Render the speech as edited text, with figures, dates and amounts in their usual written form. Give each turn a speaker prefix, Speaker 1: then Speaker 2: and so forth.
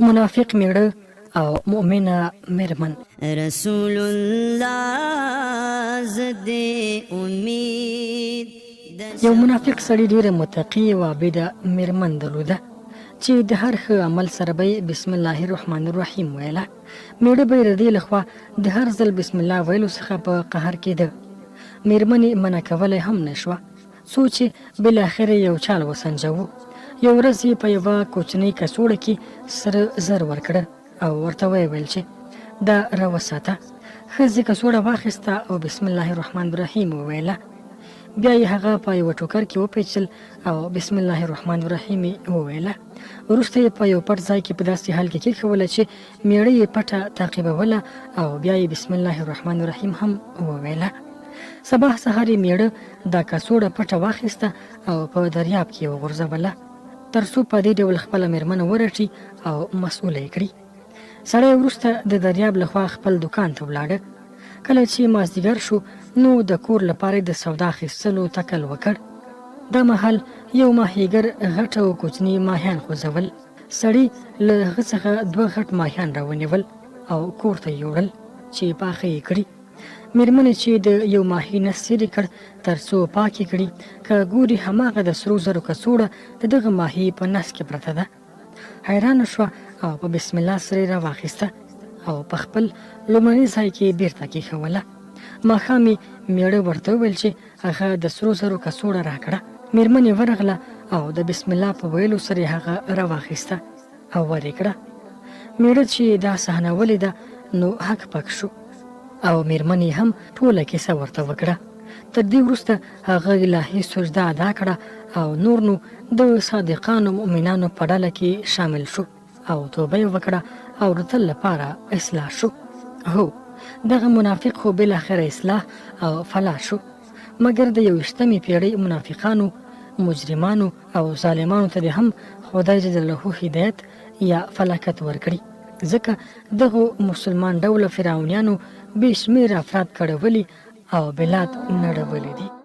Speaker 1: منافق میړه او مؤمنه میرمن.
Speaker 2: رسول الله زده امید
Speaker 1: یو منافق سړی ډیره متقی او عابده میرمن درلوده چې د هر ښه عمل سره به بسم الله الرحمن الرحیم ویله. میړه به یې د دې لخوا د هر ځل بسم الله ویلو څخه په قهر کېده. میرمنې منع کولی هم نه شوه، څو چې بالاخره یو چال وسنجوو. یو ورځ یې په یوه کوچنۍ کڅوړه کې سره زر ورکړه او ورته ویې ویل چې دا راوساته. ښځې کڅوړه واخیسته او بسم الله الرحمن الرحیم وویله. بیا یې هغه په یوه ټوکر کې وپیچل او بسم الله الرحمن الرحیم یې وویله. وروسته یې په یو پټ ځای کې په داسې حال کې کېښوله چې میړه یې پټه تعقیبوله او بیا یې بسم الله الرحمن الرحیم هم وویله. سبا سهار یې میړه دا کڅوړه پټه واخیسته او په دریاب کې یې وغورځوله تر څو په دې ډول خپله میرمنه ورټي او مسؤله یې کړي. سړی وروسته د دریاب لخوا خپل دوکان ته ولاړه. کله چې مازدیګر شو نو د کور لپاره د سودا اخیستلو تکل وکړ. دا مهال یو ماهیګر غټ او کوچني ماهیان خوځول. سړي له هغه څخه 2 غټ ماهیان راونیول او کور ته یوړل چې پاخه یې کړي. میرمنې چې د یو ماهي نس څیرې کړ تر څو پاک یې کړي، که ګوري هماغه د سرو زرو کڅوړه د دغه ماهي په نس کې پرته ده. حیرانه شوه او په بسم الله سره یې راواخیسته او په خپل لومړني ځای کې بیرته کېښوله. ماښام یې میړه ورته وویل چې هغه د سرو زرو کڅوړه راکړه. میرمن یې ورغله او د بسم الله په ویلو سره یې هغه راواخیسته او ور یې کړه. میړه چې دا صحنه ولیده نو هک پک شو او میرمن یې هم ټوله کیسه ورته وکړه. تر دې وروسته هغه الهي سجده ادا کړه او نور نو د صادقانو مؤمنانو په ډله کې شامل شو او توبه یې وکړه او د تل لپاره اصلاح شو. هو، دغه منافق خو بالاخره اصلاح او فلاح شو، مګر د 21مې پیړۍ منافقانو، مجرمانو او ظالمانو ته هم خدای جل جلاله هدایت یا فلاکت ورکړي، ځکه دغه مسلمان ډوله فرعونیانو بې شمېره افراد کړولي او بلاد نړولي دي.